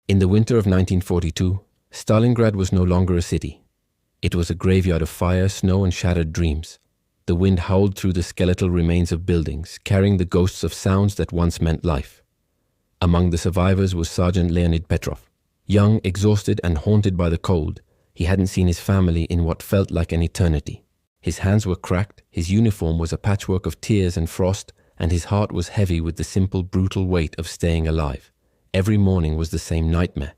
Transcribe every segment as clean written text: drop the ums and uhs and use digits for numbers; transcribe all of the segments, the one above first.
In the winter of 1942, Stalingrad was no longer a city. It was a graveyard of fire, snow, and shattered dreams. The wind howled through the skeletal remains of buildings, carrying the ghosts of sounds that once meant life. Among the survivors was Sergeant Leonid Petrov. Young, exhausted, and haunted by the cold, he hadn't seen his family in what felt like an eternity. His hands were cracked, his uniform was a patchwork of tears and frost, and his heart was heavy with the simple, brutal weight of staying alive. Every morning was the same nightmare.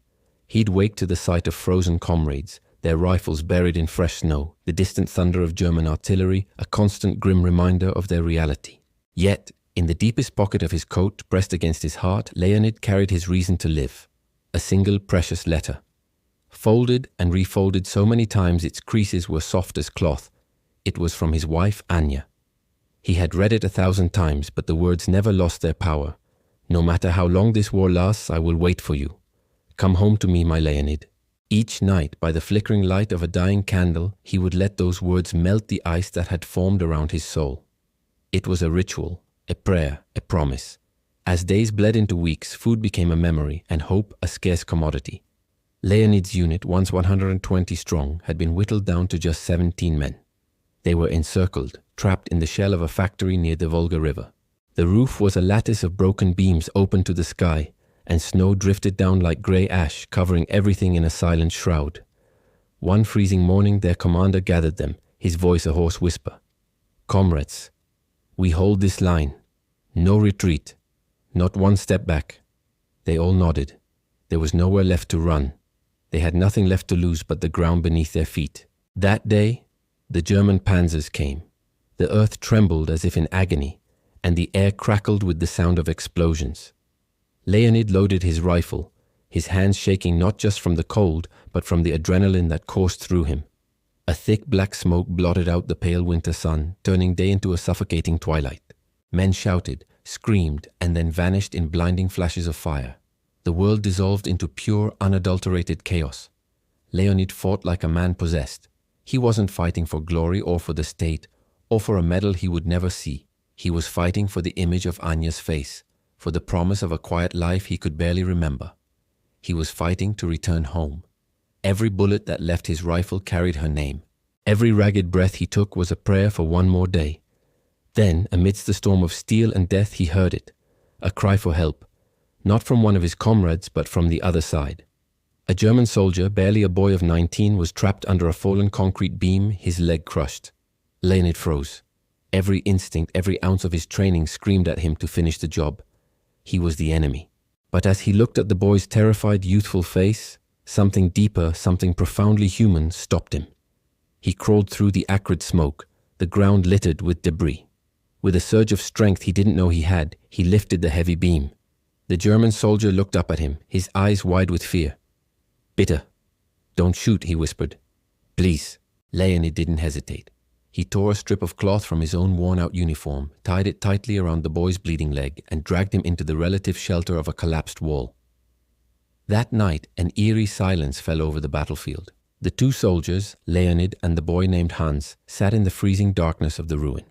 He'd wake to the sight of frozen comrades, their rifles buried in fresh snow, the distant thunder of German artillery, a constant grim reminder of their reality. Yet, in the deepest pocket of his coat, pressed against his heart, Leonid carried his reason to live. A single precious letter. Folded and refolded so many times its creases were soft as cloth. It was from his wife, Anya. He had read it 1,000 times, but the words never lost their power. No matter how long this war lasts, I will wait for you. Come home to me, my Leonid. Each night, by the flickering light of a dying candle, he would let those words melt the ice that had formed around his soul. It was a ritual, a prayer, a promise. As days bled into weeks, food became a memory and hope a scarce commodity. Leonid's unit, once 120 strong, had been whittled down to just 17 men. They were encircled, trapped in the shell of a factory near the Volga River. The roof was a lattice of broken beams open to the sky, and snow drifted down like grey ash, covering everything in a silent shroud. One freezing morning, their commander gathered them, his voice a hoarse whisper. "Comrades, we hold this line. No retreat. Not one step back." They all nodded. There was nowhere left to run. They had nothing left to lose but the ground beneath their feet. That day, the German panzers came. The earth trembled as if in agony, and the air crackled with the sound of explosions. Leonid loaded his rifle, his hands shaking not just from the cold, but from the adrenaline that coursed through him. A thick black smoke blotted out the pale winter sun, turning day into a suffocating twilight. Men shouted, screamed, and then vanished in blinding flashes of fire. The world dissolved into pure, unadulterated chaos. Leonid fought like a man possessed. He wasn't fighting for glory or for the state, or for a medal he would never see. He was fighting for the image of Anya's face, for the promise of a quiet life he could barely remember. He was fighting to return home. Every bullet that left his rifle carried her name. Every ragged breath he took was a prayer for one more day. Then, amidst the storm of steel and death, he heard it, a cry for help, not from one of his comrades, but from the other side. A German soldier, barely a boy of 19, was trapped under a fallen concrete beam, his leg crushed. Leonid froze. Every instinct, every ounce of his training screamed at him to finish the job. He was the enemy. But as he looked at the boy's terrified, youthful face, something deeper, something profoundly human stopped him. He crawled through the acrid smoke, the ground littered with debris. With a surge of strength he didn't know he had, he lifted the heavy beam. The German soldier looked up at him, his eyes wide with fear. "Bitte, don't shoot," he whispered. "Please." Leonid didn't hesitate. He tore a strip of cloth from his own worn-out uniform, tied it tightly around the boy's bleeding leg, and dragged him into the relative shelter of a collapsed wall. That night, an eerie silence fell over the battlefield. The two soldiers, Leonid and the boy named Hans, sat in the freezing darkness of the ruin.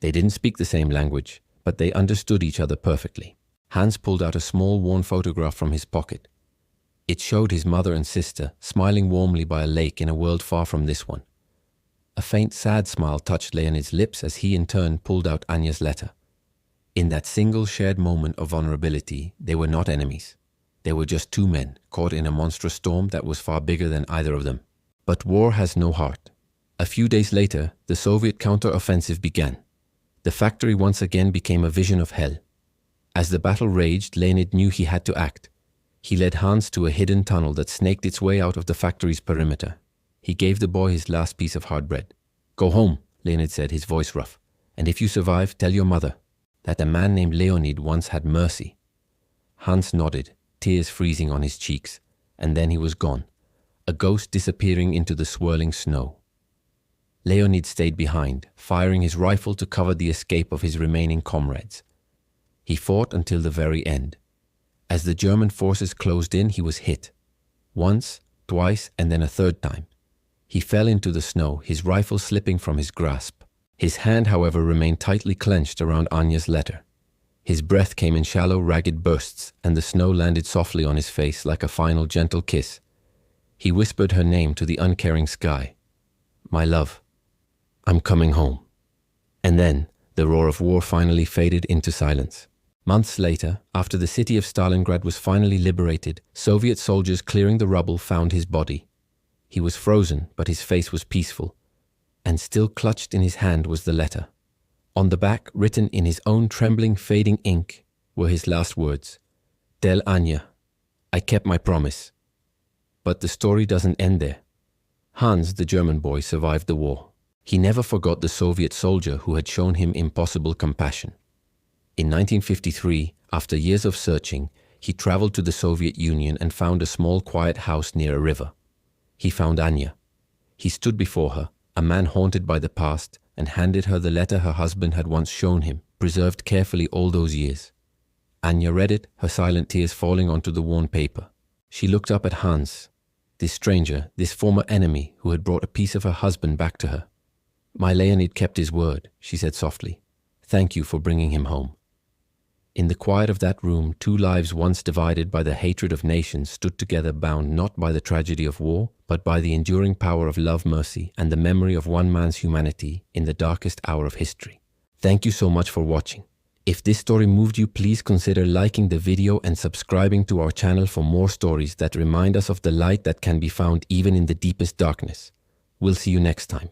They didn't speak the same language, but they understood each other perfectly. Hans pulled out a small, worn photograph from his pocket. It showed his mother and sister, smiling warmly by a lake in a world far from this one. A faint, sad smile touched Leonid's lips as he in turn pulled out Anya's letter. In that single shared moment of vulnerability, they were not enemies. They were just two men, caught in a monstrous storm that was far bigger than either of them. But war has no heart. A few days later, the Soviet counter-offensive began. The factory once again became a vision of hell. As the battle raged, Leonid knew he had to act. He led Hans to a hidden tunnel that snaked its way out of the factory's perimeter. He gave the boy his last piece of hard bread. "Go home," Leonid said, his voice rough. "And if you survive, tell your mother that a man named Leonid once had mercy." Hans nodded, tears freezing on his cheeks, and then he was gone, a ghost disappearing into the swirling snow. Leonid stayed behind, firing his rifle to cover the escape of his remaining comrades. He fought until the very end. As the German forces closed in, he was hit. Once, twice, and then a third time. He fell into the snow, his rifle slipping from his grasp. His hand, however, remained tightly clenched around Anya's letter. His breath came in shallow, ragged bursts, and the snow landed softly on his face like a final, gentle kiss. He whispered her name to the uncaring sky. My love, I'm coming home. And then, the roar of war finally faded into silence. Months later, after the city of Stalingrad was finally liberated, Soviet soldiers clearing the rubble found his body. He was frozen, but his face was peaceful. And still clutched in his hand was the letter. On the back, written in his own trembling, fading ink, were his last words. Del Anya, I kept my promise. But the story doesn't end there. Hans, the German boy, survived the war. He never forgot the Soviet soldier who had shown him impossible compassion. In 1953, after years of searching, he traveled to the Soviet Union and found a small, quiet house near a river. He found Anya. He stood before her, a man haunted by the past, and handed her the letter her husband had once shown him, preserved carefully all those years. Anya read it, her silent tears falling onto the worn paper. She looked up at Hans, this stranger, this former enemy who had brought a piece of her husband back to her. My Leonid kept his word, she said softly. Thank you for bringing him home. In the quiet of that room, two lives once divided by the hatred of nations stood together, bound not by the tragedy of war, but by the enduring power of love, mercy, and the memory of one man's humanity in the darkest hour of history. Thank you so much for watching. If this story moved you, please consider liking the video and subscribing to our channel for more stories that remind us of the light that can be found even in the deepest darkness. We'll see you next time.